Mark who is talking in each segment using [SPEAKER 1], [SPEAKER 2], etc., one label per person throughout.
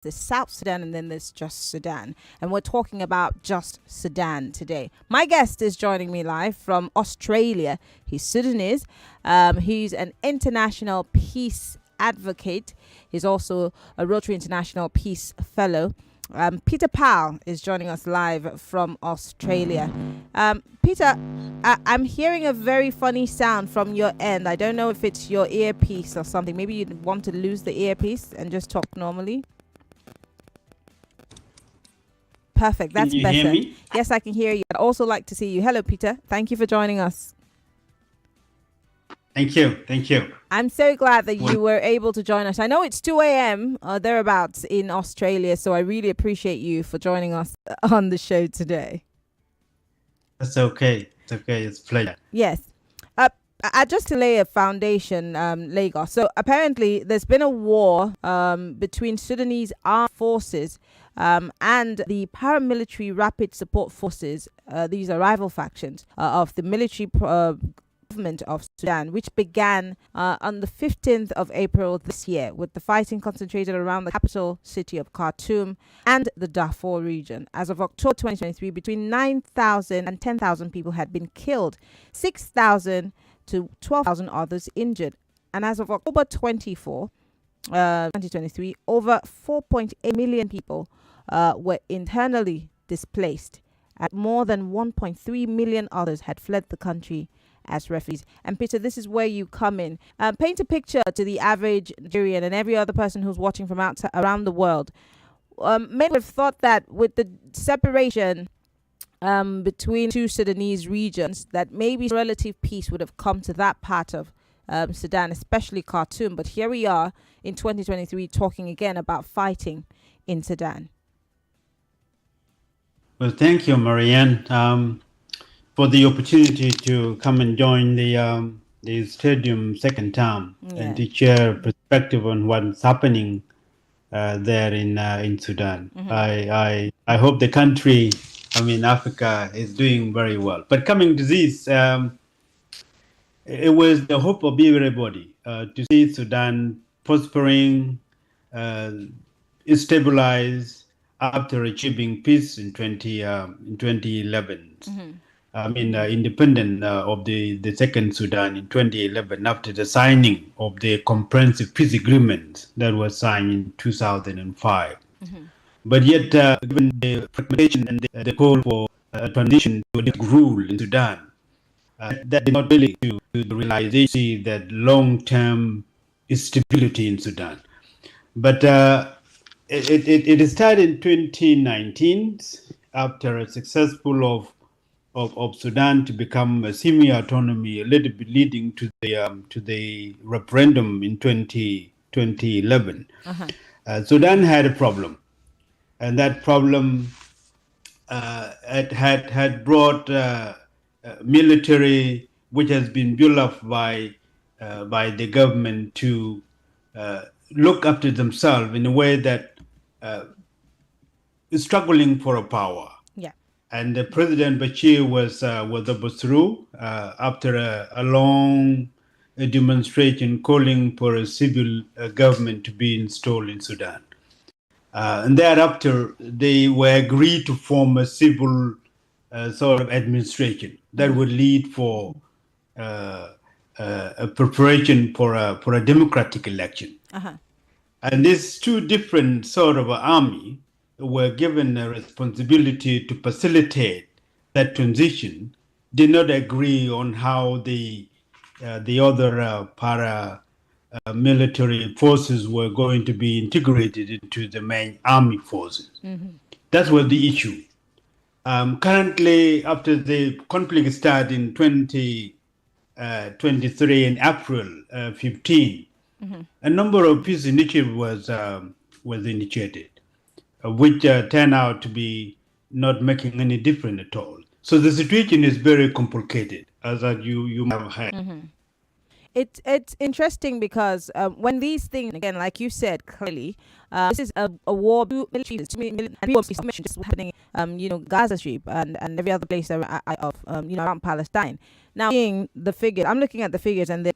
[SPEAKER 1] there's South Sudan, and then there's just Sudan. And we're talking about just Sudan today. My guest is joining me live from Australia. He's Sudanese. He's an international peace advocate. He's also a Rotary International Peace Fellow. Peter Powell is joining us live from Australia. Peter, I'm hearing a very funny sound from your end. I don't know if it's your earpiece or something. Maybe you'd want to lose the earpiece and just talk normally. Perfect. That's
[SPEAKER 2] Can you
[SPEAKER 1] better.
[SPEAKER 2] hear me?
[SPEAKER 1] Yes, I can hear you. I'd also like to see you. Hello, Peter. Thank you for joining us.
[SPEAKER 2] Thank you. Thank you.
[SPEAKER 1] I'm so glad that you were able to join us. I know it's 2 a.m. Thereabouts in Australia, so I really appreciate you for joining us on the show today.
[SPEAKER 2] That's okay. It's okay. It's a pleasure.
[SPEAKER 1] Yes. Just to lay a foundation, Lagos. So apparently there's been a war between Sudanese armed forces and the paramilitary rapid support forces. These are rival factions of the military government of Sudan, which began on the 15th of April this year, with the fighting concentrated around the capital city of Khartoum and the Darfur region. As of October 2023, between 9,000 and 10,000 people had been killed, 6,000 to 12,000 others injured. And as of October 24, 2023, over 4.8 million people were internally displaced, and more than 1.3 million others had fled the country as refugees. And Peter, this is where you come in. Paint a picture to the average Nigerian and every other person who's watching from outside around the world. Many have thought that with the separation between two Sudanese regions, that maybe relative peace would have come to that part of Sudan, especially Khartoum. But here we are in 2023 talking again about fighting in Sudan.
[SPEAKER 2] Well, thank you, Marianne, for the opportunity to come and join the stadium second time and to share perspective on what's happening there in Sudan. Mm-hmm. I hope the country, Africa, is doing very well. But coming to this, it was the hope of everybody to see Sudan prospering, stabilize after achieving peace in 2011. Mm-hmm. Independent of the second Sudan in 2011 after the signing of the comprehensive peace agreement that was signed in 2005. Mm-hmm. But yet, given the fragmentation and the call for transition to a rule in Sudan, that did not really to the realization that long-term stability in Sudan. But it started in 2019 after a successful of Sudan to become a semi-autonomy, a little bit leading to the referendum in 2011. Uh-huh. Sudan had a problem. And that problem had brought military, which has been built up by the government to look after themselves in a way that is struggling for a power.
[SPEAKER 1] Yeah.
[SPEAKER 2] And the President Bashir was overthrown after a long demonstration calling for a civil government to be installed in Sudan. And thereafter, they were agreed to form a civil sort of administration that would lead for a preparation for a democratic election. Uh-huh. And these two different sort of army were given a responsibility to facilitate that transition, did not agree on how the other military forces were going to be integrated into the main army forces. Mm-hmm. That was the issue. Currently, after the conflict started in 2023 in April 15, mm-hmm. a number of peace initiatives was initiated, which turned out to be not making any difference at all. So the situation is very complicated, as you have heard. Mm-hmm.
[SPEAKER 1] It's interesting because when these things, again, like you said clearly, this is a war military just happening, Gaza Strip and every other place around Palestine. Now, seeing the figures, I'm looking at the figures and they're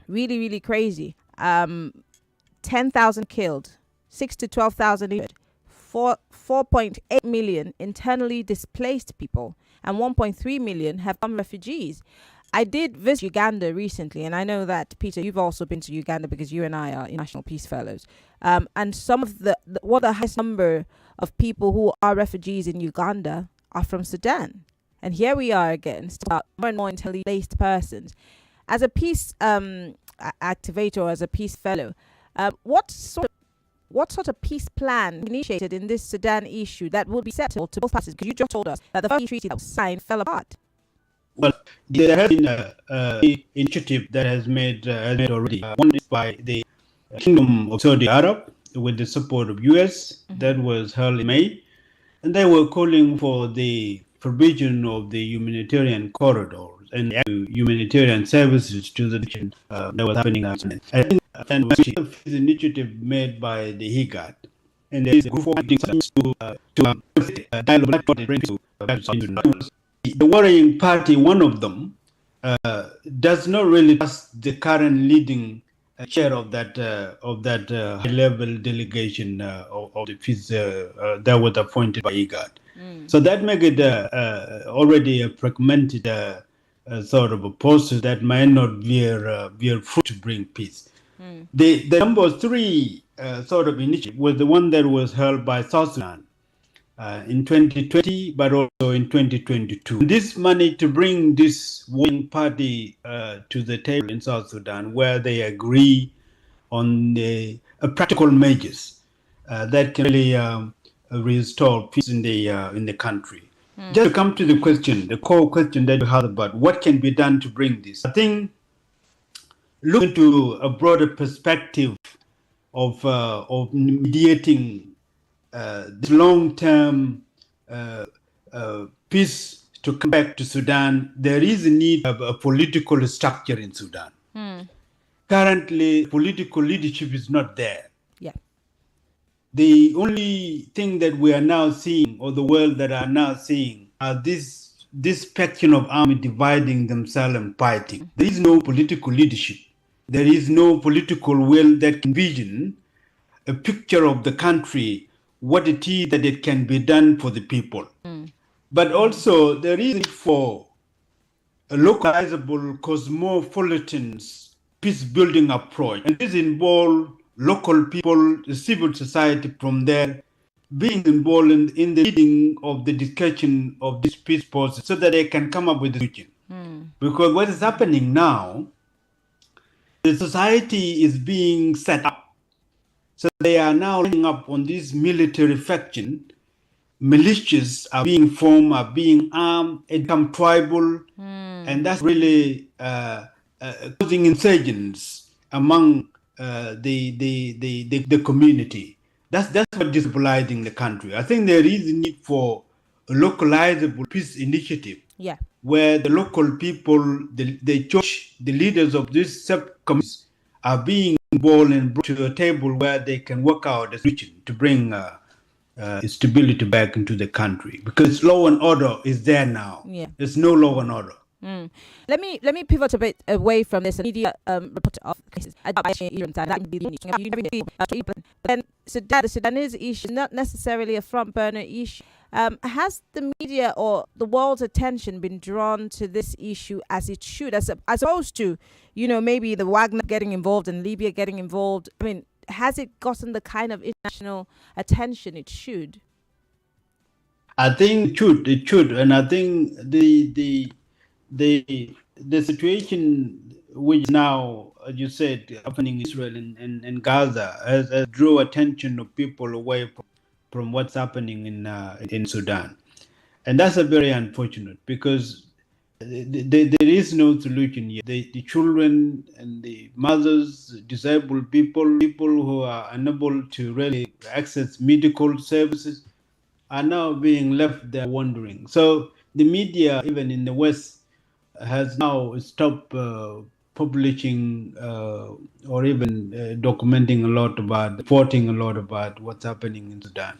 [SPEAKER 1] really, really crazy. 10,000 killed, 6 to 12,000 4.8 million internally displaced people, and 1.3 million have become refugees. I did visit Uganda recently, and I know that, Peter, you've also been to Uganda because you and I are International Peace Fellows. And some of what the highest number of people who are refugees in Uganda are from Sudan. And here we are again, about more and more internally displaced persons. As a peace activator, or as a peace fellow, what sort of peace plan initiated in this Sudan issue that would be acceptable to both parties? Because you just told us that the first treaty that was signed fell apart.
[SPEAKER 2] Well, there has been an initiative that has made already. One is by the Kingdom of Saudi Arabia with the support of US. That was held in May, and they were calling for the provision of the humanitarian corridors and humanitarian services to the region that was happening. I think the initiative made by the HIGAD, and there is a group of to dialogue to the warring party, one of them, does not really trust the current leading chair of that high-level delegation of the peace that was appointed by IGAD. So that makes it already a fragmented sort of a process that might not bear fruit to bring peace. The number three sort of initiative was the one that was held by South Sudan in 2020, but also in 2022. This money to bring this warring party to the table in South Sudan, where they agree on the practical measures that can really restore peace in the country. Just to come to the question, the core question that you had about what can be done to bring this, I think looking to a broader perspective of mediating this long-term peace to come back to Sudan, there is a need of a political structure in Sudan. Currently, political leadership is not there.
[SPEAKER 1] Yeah.
[SPEAKER 2] The only thing that we are now seeing, or the world that are now seeing, are this faction of army dividing themselves and fighting. There is no political leadership. There is no political will that can envision a picture of the country, what it is that it can be done for the people. But also there is for a localizable, cosmopolitan, peace-building approach. And this involves local people, the civil society from there, being involved in the leading of the discussion of this peace process so that they can come up with a solution. Because what is happening now, the society is being set up. So they are now lining up on this military faction. Militias are being formed, are being armed, and become tribal, and that's really causing insurgents among the community. That's what is destabilizing the country. I think there is a need for a localizable peace initiative.
[SPEAKER 1] Yeah.
[SPEAKER 2] Where the local people, the church, the leaders of these sub-communities are being involved and brought to a table where they can work out a solution to bring stability back into the country. Because law and order is there now.
[SPEAKER 1] Yeah.
[SPEAKER 2] There's no law and order.
[SPEAKER 1] Let me pivot a bit away from this media report of cases. Then the Sudanese issue is not necessarily a front burner issue. Has the media or the world's attention been drawn to this issue as it should, as opposed to, maybe the Wagner getting involved and Libya getting involved? I mean, has it gotten the kind of international attention it should?
[SPEAKER 2] I think it should, and I think the situation which now, as you said, happening in Israel and Gaza has drew attention of people away from what's happening in Sudan, and that's a very unfortunate, because there is no solution yet. The children and the mothers, disabled people who are unable to really access medical services, are now being left there wondering. So the media, even in the West, has now stopped publishing or even documenting reporting a lot about what's happening in Sudan.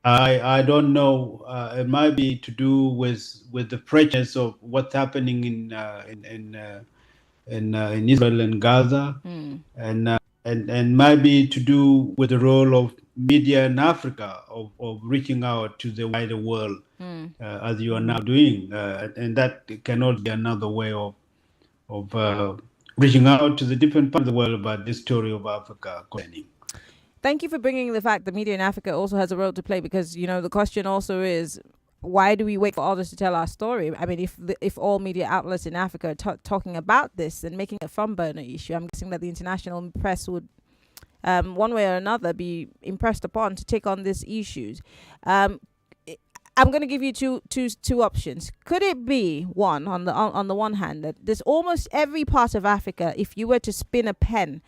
[SPEAKER 2] I don't know. It might be to do with the freshness of what's happening in Israel and Gaza, and and maybe to do with the role of media in Africa of reaching out to the wider world as you are now doing, and that can also be another way of reaching out to the different parts of the world about this story of Africa.
[SPEAKER 1] Thank you for bringing the fact that media in Africa also has a role to play, because you know the question also is, why do we wait for others to tell our story? I mean, if all media outlets in Africa are talking about this and making it a front burner issue, I'm guessing that the international press would, one way or another, be impressed upon to take on these issues. I'm going to give you two options. Could it be one, on the one hand, that there's almost every part of Africa, if you were to spin a pen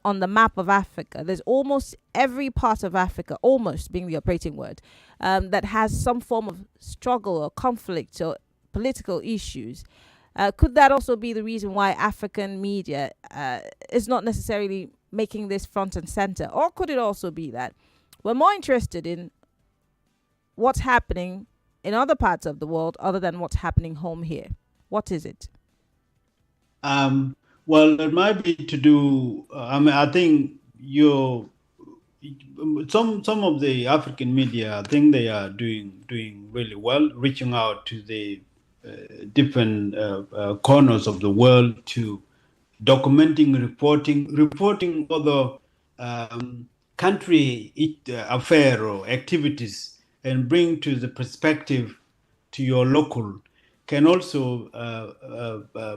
[SPEAKER 1] on the map of Africa, there's almost every part of Africa, almost being the operating word, that has some form of struggle or conflict or political issues. Could that also be the reason why African media is not necessarily making this front and center? Or could it also be that we're more interested in what's happening in other parts of the world other than what's happening home here? What is it?
[SPEAKER 2] Well, it might be to do. I think some of the African media, I think they are doing really well, reaching out to the different corners of the world to documenting, reporting other country affair or activities, and bring to the perspective to your local, can also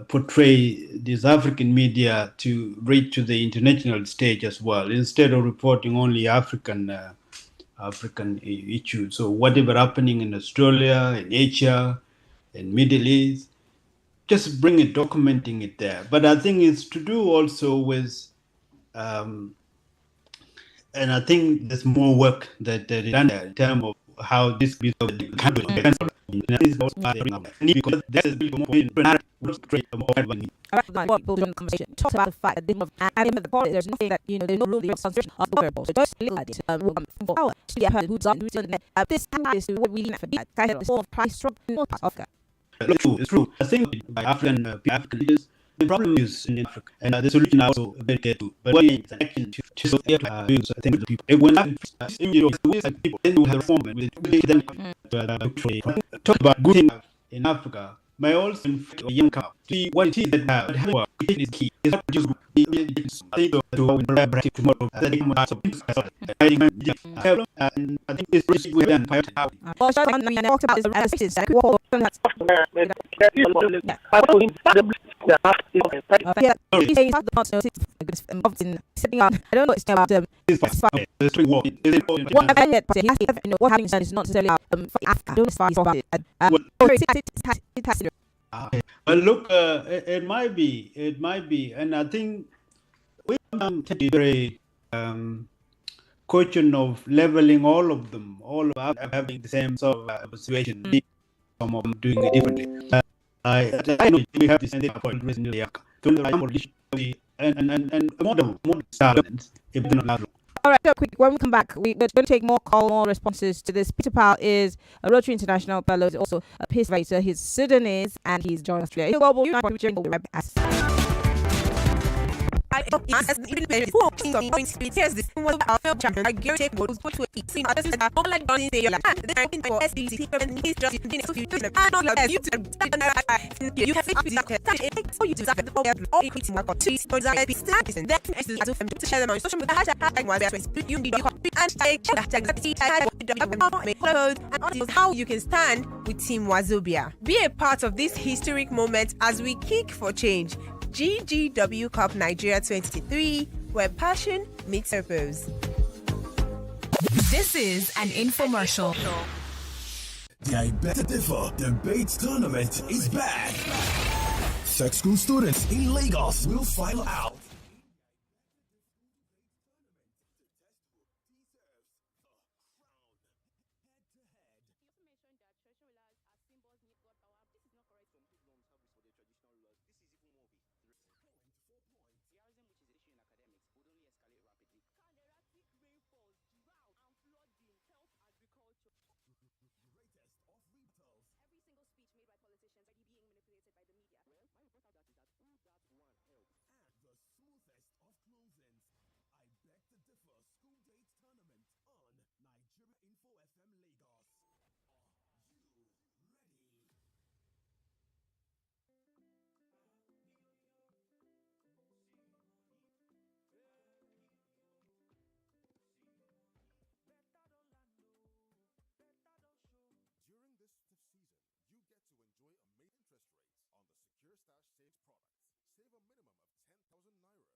[SPEAKER 2] portray this African media to reach to the international stage as well, instead of reporting only African issues. So whatever happening in Australia, in Asia, in Middle East, just bring it, documenting it there. But I think it's to do also with, and I think there's more work that is done there in terms of how this because this is really more
[SPEAKER 1] people during the conversation talk about the fact that there's nothing that, you know, there's no rule, the constitution of the wearable. So those legal ideas will come from power to the person who's on this is what we need for that kind of form of price struggle in most parts of Africa.
[SPEAKER 2] It's true. I think by African leaders, the problem is in Africa, and the solution also very clear too. But what is an action to use? I think the people. When people then you have reform with them talk about good things in Africa. My also a young couple see what it is that how it is key. It's not just tomorrow. And I think it's pretty well done.
[SPEAKER 1] Well, we talked about this involved in setting up. I don't know. It's about what having done is not necessarily Africa. I don't know if
[SPEAKER 2] well, look, it might be, and I think we take a very question of leveling all of them, all of having the same sort of situation, some of them doing it differently. I know we have this point recently, and model silence, if they're not.
[SPEAKER 1] All right, so quick. When we come back, we're going to take more responses to this. Peter Powell is a Rotary International Fellow, is also a peace writer. He's Sudanese, and he's joined us today. Global
[SPEAKER 3] how you can stand with Team Wazobia. Be a part of this historic moment as we kick for change. GGW Cup Nigeria 23, where passion meets purpose.
[SPEAKER 4] This is an infomercial.
[SPEAKER 5] The I Beg to Differ Debate Tournament is back. Sex school students in Lagos will file out.
[SPEAKER 6] Stash Saves products. Save a minimum of 10,000 naira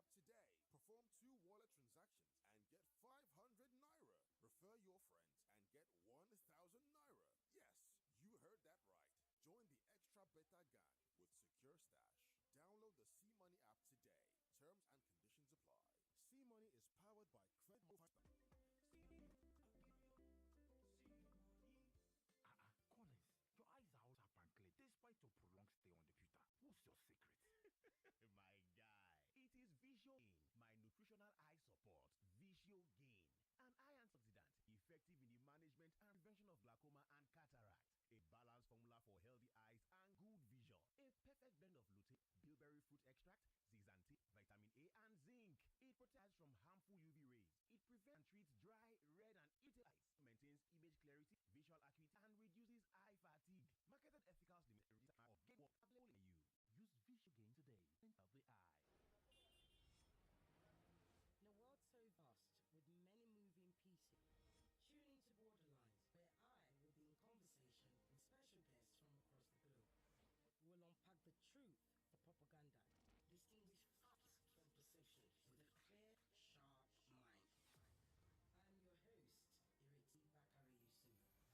[SPEAKER 6] and get up to 15% interest on your savings, plus an additional 5,000 naira at the end of savings tenure. But wait, it gets better. Download the C-Money app today. Perform 2 wallet transactions and get 500 naira. Refer your friends and get 1,000 naira. Yes, you heard that right. Join the extra beta gang with Secure Stash. Download the C-Money app today. Terms and conditions apply. C-Money is powered by Credit
[SPEAKER 7] Collins, your eyes are also apparently despite your prolonged stay on the computer. What's your secret?
[SPEAKER 8] My guy, it is Visual Gain, my nutritional eye support. Visual Gain, an eye antioxidant effective in the management and prevention of glaucoma and cataract. A balanced formula for healthy eyes and good vision. A perfect blend of lutein, bilberry fruit extract, zeaxanthin, vitamin A, and zinc. It protects from harmful UV rays. It prevents and treats dry, red, and irritated eyes. Maintains image clarity, visual acuity, and reduces eye fatigue. Marketed efficacy limited of Gain Work available in you. Use Visual Gain today. Of the eye.
[SPEAKER 9] In a world so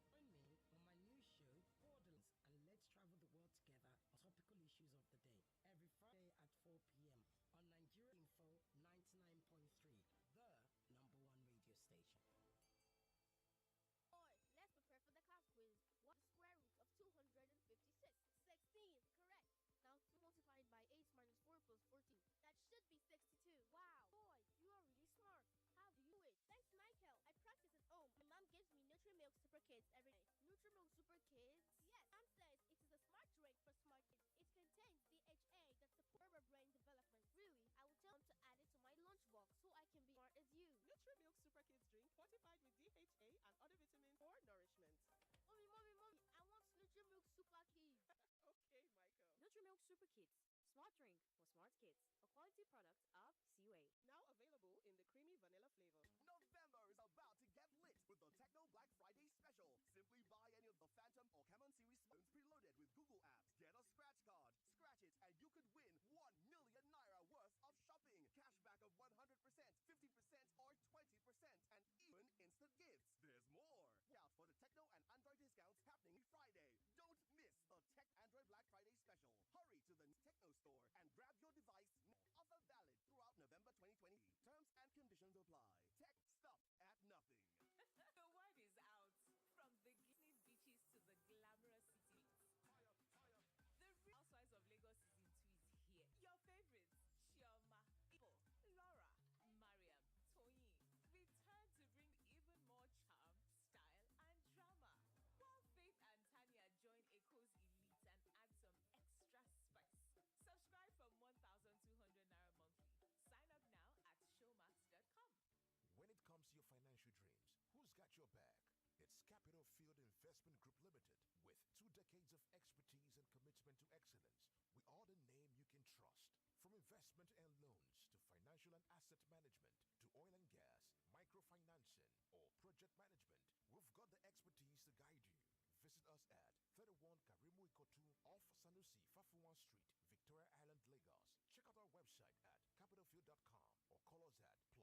[SPEAKER 9] vast, with many moving pieces, tune into Borderlines, where I will be in conversation with special guests from across the globe. We will unpack the truth for propaganda, distinguish facts from perception with a clear, sharp mind. I am your host, Ireti Bakari Yusuf. Join me on my new show, Borderlands, and let's travel the world together on topical issues of the day. Every Friday at 4 p.m. on Nigeria Info 99.3, the #1 radio station.
[SPEAKER 10] Boys, let's prepare for the class quiz. What's the square root of 256? 16, correct. Now multiplied by 8 minus 4 plus 14. That should be 62. Wow. Boy, you are really smart. How do you do it? Thanks, Michael. I practice at home. My mom gives me Nutri-Milk Super Kids every day. Nutri-Milk Super Kids? Yes. Mom says it is a smart drink for smart kids. It contains DHA that supports our brain development. Really? I will tell them to add it to my lunchbox so I can be smart as you.
[SPEAKER 3] Nutri-Milk Super Kids drink fortified with DHA and other vitamins for nourishment.
[SPEAKER 10] Mommy, I want Nutri-Milk Super Kids.
[SPEAKER 3] Okay, Michael.
[SPEAKER 11] Nutri-Milk Super Kids. Smart drink for smart kids. A quality product of Seaway.
[SPEAKER 3] Now available in the creamy vanilla flavor.
[SPEAKER 12] November is about to get lit with the Techno Black Friday special. Simply buy any of the Phantom or Camon series phones preloaded with Google apps. Get a scratch card. Scratch it and you could win 1 million naira worth of shopping. Cashback of 100%, 50% or 20% and even instant gifts. There's more. Watch out for the Techno and Android discounts happening Friday. Don't miss the Tech Android Black Friday special. Hurry to the Techno store and grab your device now. Offer valid throughout November 2020. Terms and conditions apply. Tech, stop at nothing.
[SPEAKER 13] The word is out. From the glistening beaches to the glamorous cities. The Real Housewives of Lagos season 2 is here. Your favorites, Chioma, Ipo, Laura, Mariam, Toyin, return to bring even more charm, style, and drama. While Faith and Tanya join Eko's elite and add some extra spice. Subscribe from 1,200 naira monthly. Sign up now at showmax.com.
[SPEAKER 14] When it comes to your financial dreams, who's got your back? It's Capital Field Investment Group Limited. With 2 decades of expertise and commitment to excellence, we are the name you can trust. From investment and loans to financial and asset management to oil and gas, microfinancing, or project management, we've got the expertise to guide you. Visit us at 31 Karimu Ikotu off Sanusi, Fafuwan Street, Victoria Island, Lagos. Check out our website at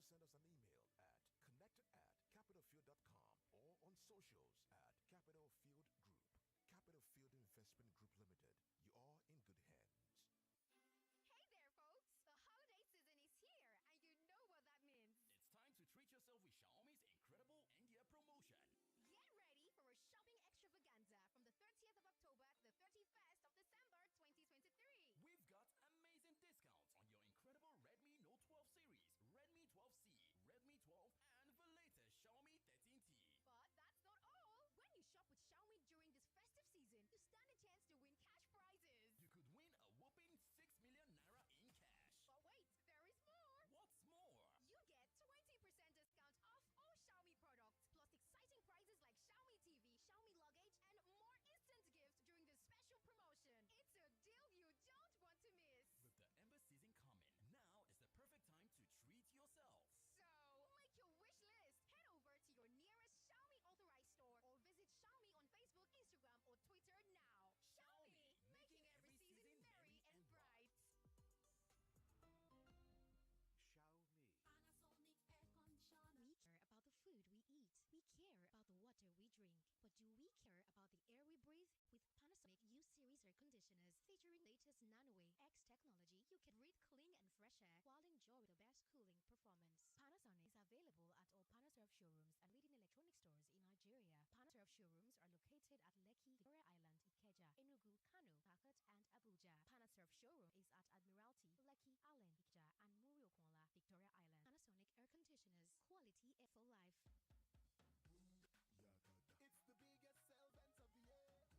[SPEAKER 14] capitalfield.com or call us at +234 1454 7432. You can also send us an email at connect@capitalfield.com or on socials at Capital Field Group. Capital Field Investment Group Limited. You are in good hands.
[SPEAKER 15] Hey there, folks! The holiday season is here, and you know what that means.
[SPEAKER 16] It's time to treat yourself with Xiaomi's incredible end-year promotion.
[SPEAKER 15] Get ready for a shopping extravaganza from the 30th of October to the 31st of December 2023.
[SPEAKER 16] We've got amazing discounts on your incredible Redmi Note 12 series, Redmi 12C, Redmi 12, and the latest Xiaomi 13T.
[SPEAKER 15] But that's not all. When you shop with Xiaomi during this festive season, you stand a chance to win cash prizes care about the air we breathe? With Panasonic U-Series air conditioners featuring latest NanoWave X technology, you can breathe clean and fresh air while enjoying the best cooling performance. Panasonic is available at all Panasurf showrooms and leading electronic stores in Nigeria. Panasurf showrooms are located at Lekki, Victoria Island, Ikeja, Enugu, Kano, Port and Abuja. Panasurf showroom is at Admiralty, Lekki, Allen, Ikeja, and Muri-Okunla, Victoria Island. Panasonic air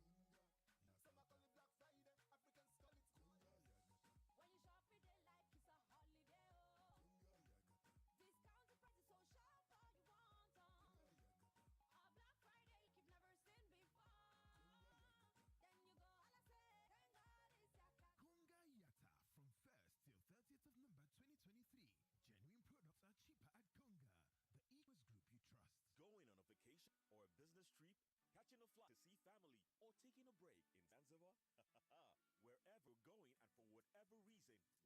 [SPEAKER 15] conditioners, quality air for life.
[SPEAKER 12] It's the biggest sale event of the year. Some call it Black Friday, Africans call it
[SPEAKER 13] When you shop it, they like it's a holiday. Oh. Discount prices so sharp, all you want. A Black Friday like you've never seen before. Then you go, all I say, thank God it's Yaka.
[SPEAKER 5] Kunga Yata from 1st till 30th of November 2023. Genuine products are cheaper at Kunga, the e-commerce group you trust.
[SPEAKER 8] Going on a vacation or a business trip, catching a flight to see family, or taking a break in Zanzibar? Wherever you're going and for whatever reason, Wakana has got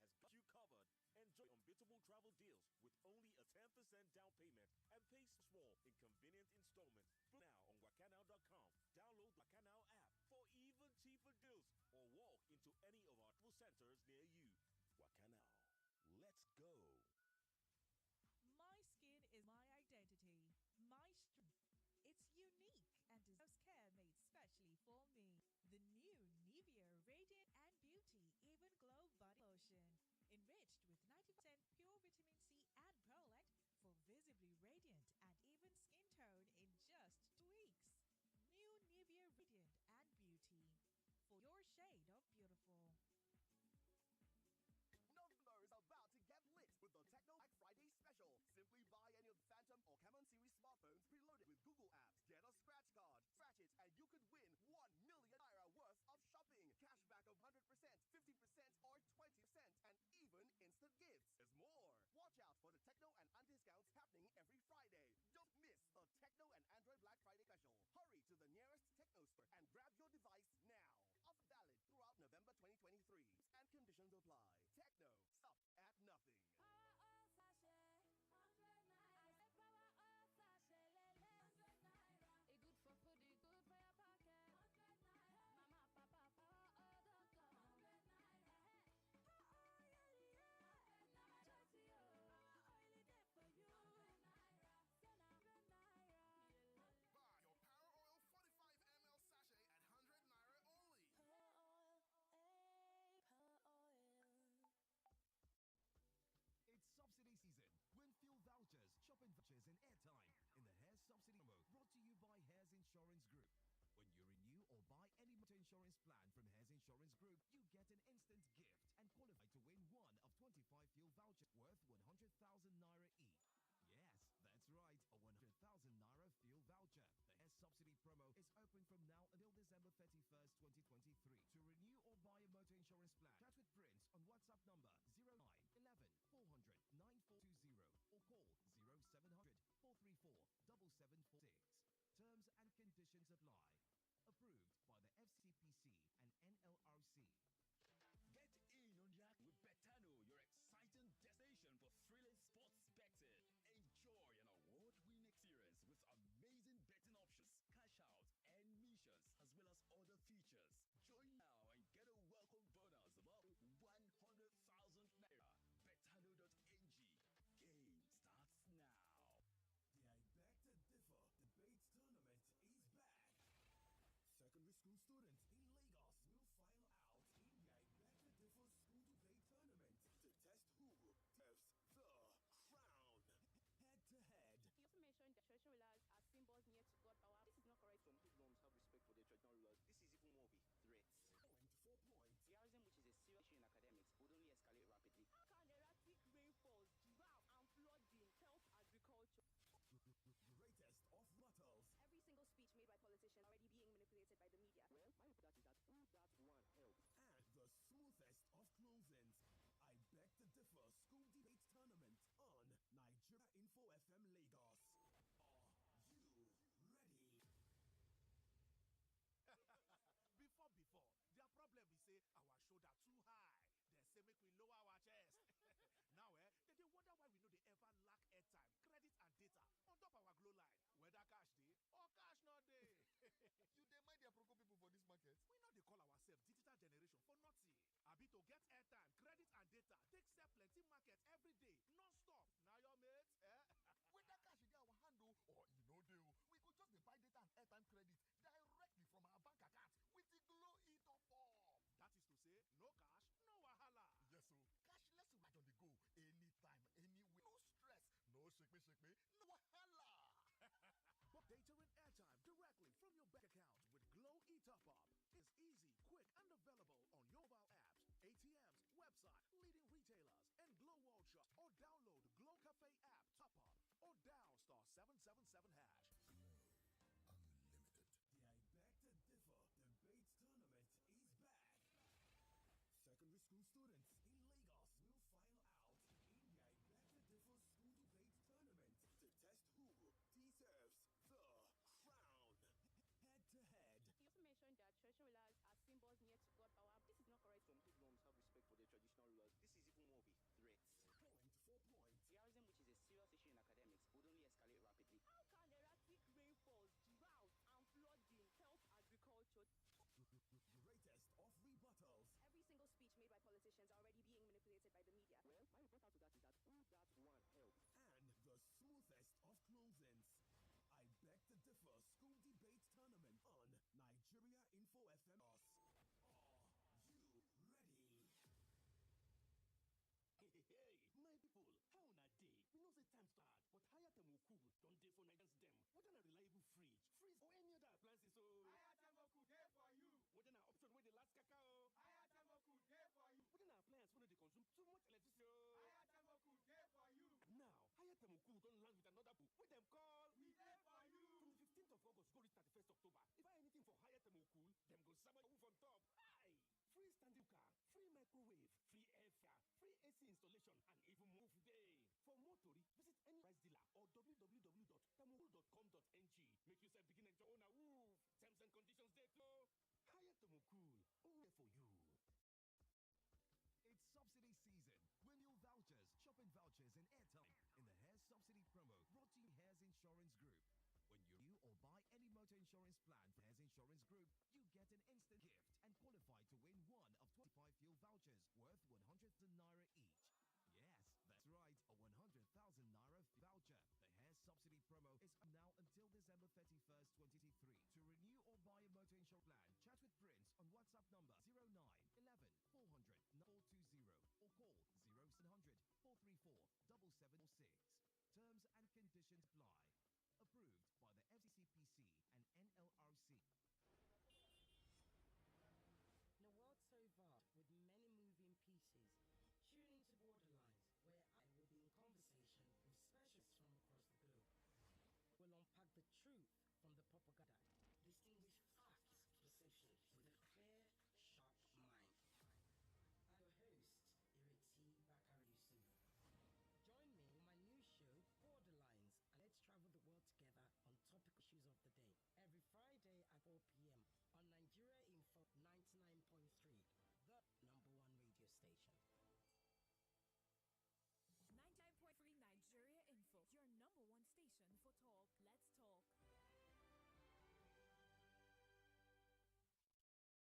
[SPEAKER 8] you covered. Enjoy unbeatable travel deals with only a 10% down payment and pay small in convenient installments. Book now on Wakanow.com. Download the Wakanow app for even cheaper deals or walk into any of our travel centers near you. Wakanow, let's go.
[SPEAKER 17] My skin is my identity, my strength. It's unique and deserves care made specially for me. The new Nivea Radiant and Beauty Even Glow Body Lotion. Enriched with 90% pure vitamin C and pearlite for visibly radiant and even skin tone in just 2 weeks. New Nivea Radiant and Beauty. For your shade of beautiful.
[SPEAKER 12] November is about to get lit with the Techno Black Friday special. Simply buy any of the Phantom or Camon series smartphones preloaded with Google apps. Get a scratch card, scratch it, and you could win 1 million naira worth of shopping. Cashback of 100%, 15%, or 20%, and even instant gifts. There's more. Watch out for the Techno and discounts happening every Friday. Don't miss the Techno and Android Black Friday special. Hurry to the nearest Techno store and grab your device now. Offer valid throughout November 2023. And conditions apply. Techno, stop at nothing.
[SPEAKER 13] Power oil sachet, 100 naira. I said power oil sachet, lele. 100 naira. It good for food, it good for your pocket. 100 naira. Mama, papa, power oil don't come. 100 naira. Power oil, yeah. 100 naira. Just you. Power oil is there for you. 100 naira. Say 100 naira.
[SPEAKER 6] Buy your Power Oil 45 ml sachet at 100 naira only.
[SPEAKER 13] Power oil, power oil.
[SPEAKER 5] It's subsidy season. Win fuel vouchers, shopping vouchers, and airtime in the Hair Subsidy promo brought to you by Hairs Insurance Group. When you renew or buy any motor insurance plan from Hairs Insurance Group, you get an instant gift and qualify to win one of 25 fuel vouchers worth 100,000 naira each. Yes, that's right, a 100,000 naira fuel voucher. The Hair Subsidy promo is open from now until December 31st, 2023. To renew or buy a motor insurance plan, chat with Prince on WhatsApp number 0911 400 9420 or call 0700 434 7746. Terms and conditions apply. Approved by the FCPC and NLRC.
[SPEAKER 18] Get in on the act with Betano, your exciting destination for thrilling sports betting. Enjoy an award-winning experience with amazing betting options, cash out, and missions, as well as other features. Join now and get a welcome bonus of up to 100,000 naira. Betano.ng. Game starts now.
[SPEAKER 5] The I Beg to Differ Debates Tournament is back. Secondary school students in Lagos will file out in
[SPEAKER 14] We know they call ourselves digital generation for nothing. Abi to get airtime, credit and data, take sell plenty market every day, non-stop. Now your mate, eh?
[SPEAKER 6] Whether cash in our handle or you know deal, we could just dey buy data and airtime credit directly from our bank account with the Glow e-top up.
[SPEAKER 14] That is to say, no cash, no wahala.
[SPEAKER 6] Yes, so cashless ride on the go anytime, anywhere. No stress, no shake me, no wahala.
[SPEAKER 14] Book data and airtime directly from your bank account with Glow e-top up. It's easy, quick, and available on your mobile apps, ATMs, website, leading retailers, and Glow World Shop. Or download Glow Cafe app, top up, or dial *777#.
[SPEAKER 5] Unlimited. The I Beg to Differ debate tournament is back. Secondary school students in Lagos will file out in the I Beg to Differ school debate tournament to test who deserves the crown. Head to head.
[SPEAKER 11] You also mentioned that traditional rulers are symbols near to God, but this is not correct.
[SPEAKER 8] Some hoodlums have respect for their traditional rulers. This is even more of a threat.
[SPEAKER 5] Point for point.
[SPEAKER 8] Terrorism, which is a serious issue in academics, would only escalate rapidly.
[SPEAKER 11] How can erratic rainfalls, drought, and flooding help agriculture?
[SPEAKER 5] Greatest of rebuttals.
[SPEAKER 11] Every single speech made by politicians are already being manipulated by the media.
[SPEAKER 8] Well, my report out to that is that all that one helps.
[SPEAKER 5] And the smoothest of closings. I Beg to Differ school debate tournament on Nigeria Info FM. Are you ready?
[SPEAKER 19] Hey, my people, how na day? We know say time start, but higher time will cool. Don't day for Nigerians them. What an reliable fridge, freeze, or any other appliances. So
[SPEAKER 20] higher time will cool day for you.
[SPEAKER 19] What an option with the last cacao.
[SPEAKER 20] Higher time will cool day for you.
[SPEAKER 19] What an appliance when they consume too much electricity.
[SPEAKER 20] Higher time will cool day for you.
[SPEAKER 19] Now, higher time will cool don't land with another book. What them call?
[SPEAKER 20] We day for you.
[SPEAKER 19] From the 15th of August, go reach 31st October. If I anything for higher time will cool, them go summer move on top. Hi! Free standing car, free microwave, free air fryer, free AC installation, and even move day. For more tori, visit any price dealer or www.tamucool.com.ng. Make yourself begin enjoy on a woof. Terms and conditions there too. Higher Tamucool, only for you.
[SPEAKER 5] It's subsidy season. Win your vouchers, shopping vouchers, and airtime in the Hair Subsidy promo brought to you Hair's Insurance Group. When you or buy any motor insurance plan for Hair's Insurance Group, you get an instant gift and qualify to win one of 25 fuel vouchers worth 100,000 naira each. Yes, that's right, a 100,000 naira voucher. The Hair Subsidy promo is now until December 31st, 2023. To renew or buy a motor insurance plan, chat with Prince on WhatsApp number 09 11 400 420 or call 0700 434 7746. Terms and conditions apply. Approved by the FCCPC and NLRC.
[SPEAKER 9] In a world so vast with many moving pieces, tune into Borderlines, where I will be in conversation with specialists from across the globe. We'll unpack the truth from the propaganda, distinguish facts, perceptions with a clear, sharp mind. I'm your host, Ireti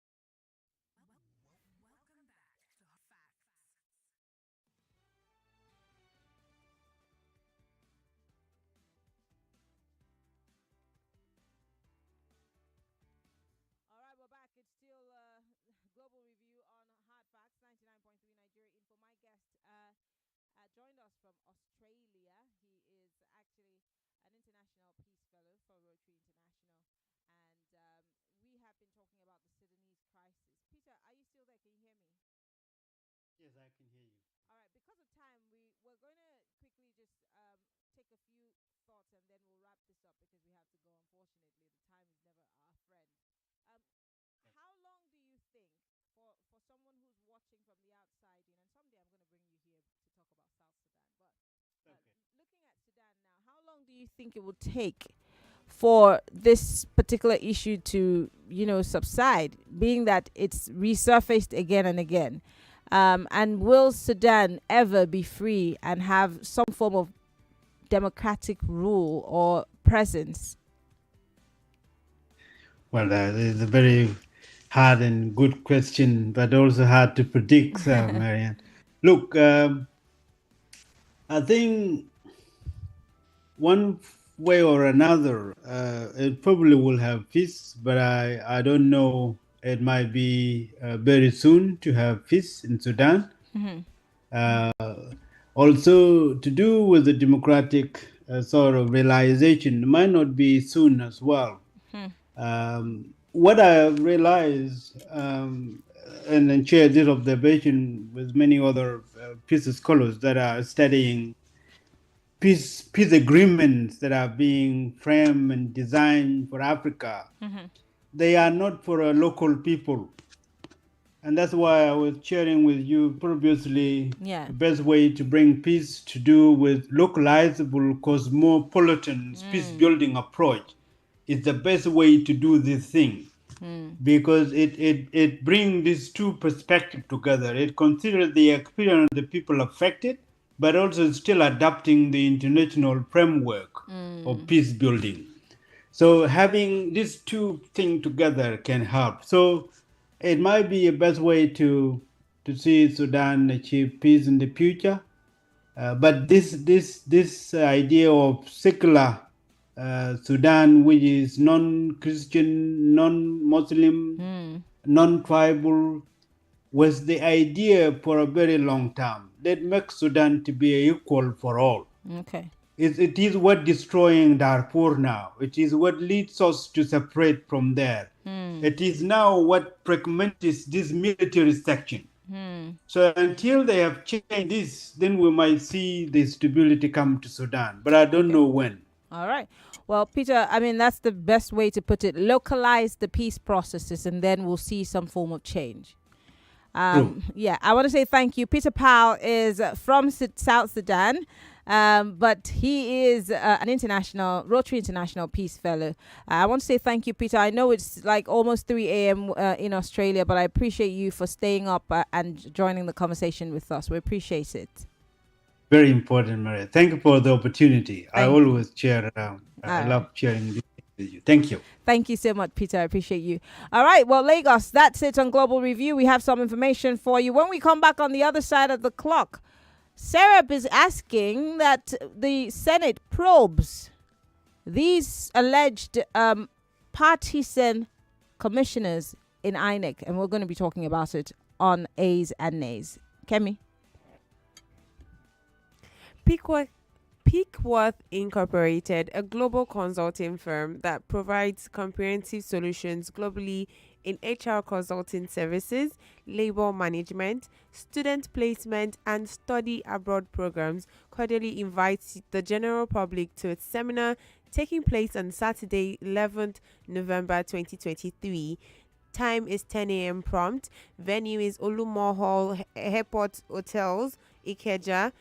[SPEAKER 9] Bakari Yusuf. Join me in my new show, Borderlines, and let's travel the world together on topical issues of the day. Every Friday at 4 p.m. on Nigeria Info 99.3, the #1 radio station.
[SPEAKER 4] 99.3 Nigeria Info, your #1 station for talk. Let's talk. Welcome back to Facts.
[SPEAKER 1] All right, we're back. It's still Global Review on Hard Facts, 99.3 Nigeria Info. My guest joined us from Australia. He is actually an international peace fellow for Rotary International. And we have been talking about the Sudanese crisis. Peter, are you still there? Can you hear me?
[SPEAKER 2] Yes, I can hear you.
[SPEAKER 1] All right. Because of time, we're going to quickly just take a few thoughts and then we'll wrap this up because we have to go. Unfortunately, the time is never our friend. How long do you think for someone who's watching from the outside, and someday I'm going to bring you here to talk about South Sudan, but looking at Sudan now, how long do you think it will take for this particular issue to, subside, being that it's resurfaced again and again? And will Sudan ever be free and have some form of democratic rule or presence?
[SPEAKER 2] Well, it's a very hard and good question, but also hard to predict, Marianne. Look, I think one way or another, it probably will have peace, but I don't know. It might be very soon to have peace in Sudan.
[SPEAKER 1] Mhm.
[SPEAKER 2] Uh, Also, to do with the democratic sort of realization, it might not be soon as well.
[SPEAKER 1] Hmm.
[SPEAKER 2] What I have realized, and share this observation with many other peace scholars that are studying peace agreements that are being framed and designed for Africa,
[SPEAKER 1] Mhm.
[SPEAKER 2] they are not for a local people. And that's why I was sharing with you previously
[SPEAKER 1] Yeah.
[SPEAKER 2] the best way to bring peace to do with localizable cosmopolitan peace
[SPEAKER 1] Mm.
[SPEAKER 2] building approach is the best way to do this thing,
[SPEAKER 1] Mm.
[SPEAKER 2] because it brings these two perspectives together. It considers the experience of the people affected, but also still adapting the international framework of
[SPEAKER 1] Mm.
[SPEAKER 2] peace building. So having these two things together can help. So it might be a best way to see Sudan achieve peace in the future. But this idea of secular Sudan, which is non-Christian, non-Muslim,
[SPEAKER 1] Mm.
[SPEAKER 2] non-tribal, was the idea for a very long time. That makes Sudan to be equal for all.
[SPEAKER 1] Okay.
[SPEAKER 2] It is what destroying Darfur now. It is what leads us to separate from there.
[SPEAKER 1] Mm.
[SPEAKER 2] It is now what fragments this military section.
[SPEAKER 1] Mm.
[SPEAKER 2] So until they have changed this, then we might see the stability come to Sudan. But I don't
[SPEAKER 1] Okay.
[SPEAKER 2] know when.
[SPEAKER 1] All right. Well, Peter, I mean, that's the best way to put it. Localize the peace processes, and then we'll see some form of change.
[SPEAKER 2] True.
[SPEAKER 1] Yeah, I want to say thank you. Peter Powell is from South Sudan, but he is an international, Rotary International Peace Fellow. I want to say thank you, Peter. I know it's like almost 3 a.m. In Australia, but I appreciate you for staying up and joining the conversation with us. We appreciate it.
[SPEAKER 2] Very important, Maria. Thank you for the opportunity. I
[SPEAKER 1] Thank you.
[SPEAKER 2] always share. I
[SPEAKER 1] All
[SPEAKER 2] love
[SPEAKER 1] right.
[SPEAKER 2] sharing this with you. Thank you.
[SPEAKER 1] Thank you so much, Peter. I appreciate you. All right. Well, Lagos, that's it on Global Review. We have some information for you. When we come back on the other side of the clock, Serap is asking that the Senate probes these alleged partisan commissioners in INEC, and we're going to be talking about it on A's and Nays. Kemi?
[SPEAKER 3] Peakworth Incorporated, a global consulting firm that provides comprehensive solutions globally in HR consulting services, labor management, student placement, and study abroad programs, cordially invites the general public to its seminar taking place on Saturday, 11th November 2023. Time is 10 a.m. prompt. Venue is Olumo Hall, Airport Hotels, Ikeja.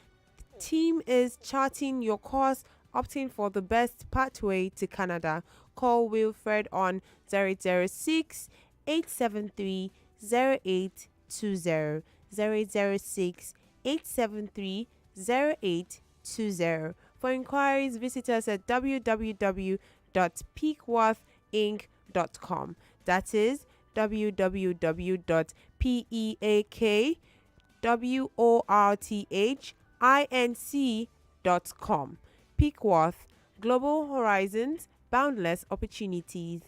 [SPEAKER 3] Team is charting your course, opting for the best pathway to Canada. Call Wilfred on 006 873 0820. 006 873 0820. For inquiries, visit us at www.peakworthinc.com. That is www.peakworthinc.com. Peakworth, Global Horizons, Boundless Opportunities.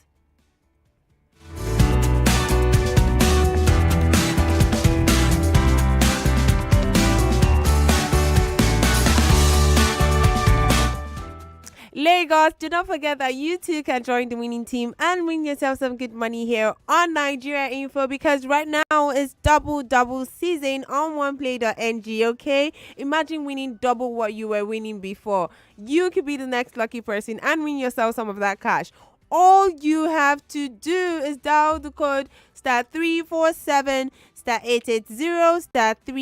[SPEAKER 3] Lagos, do not forget that you too can join the winning team and win yourself some good money here on Nigeria Info, because right now it's double season on oneplay.ng. Okay, imagine winning double what you were winning before. You could be the next lucky person and win yourself some of that cash. All you have to do is dial the code *347 *880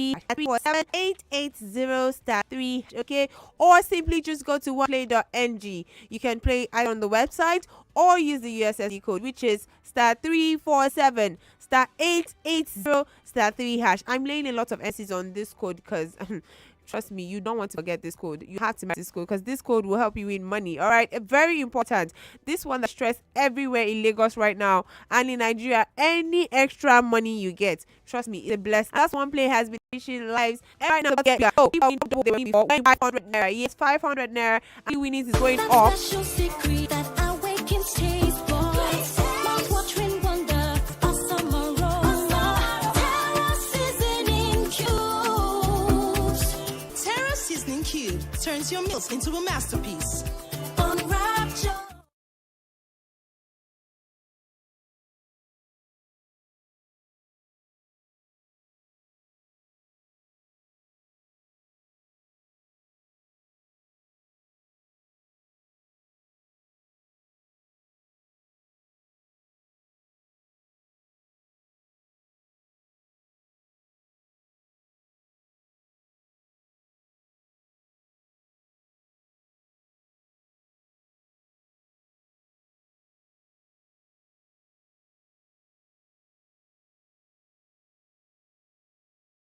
[SPEAKER 3] *347 okay, or simply just go to oneplay.ng. You can play either on the website or use the USSD code, which is *347 *880 *3#. I'm laying a lot of S's on this code because Trust me, you don't want to forget this code. You have to memorize this code because this code will help you win money. All right, very important. This one that's stressed everywhere in Lagos right now and in Nigeria. Any extra money you get, trust me, it's a blessing. That's one play has been changing lives. And right now, get people know they win before 500 naira. Yes, 500 naira. And winnings is going up.
[SPEAKER 21] Turns your meals into a masterpiece.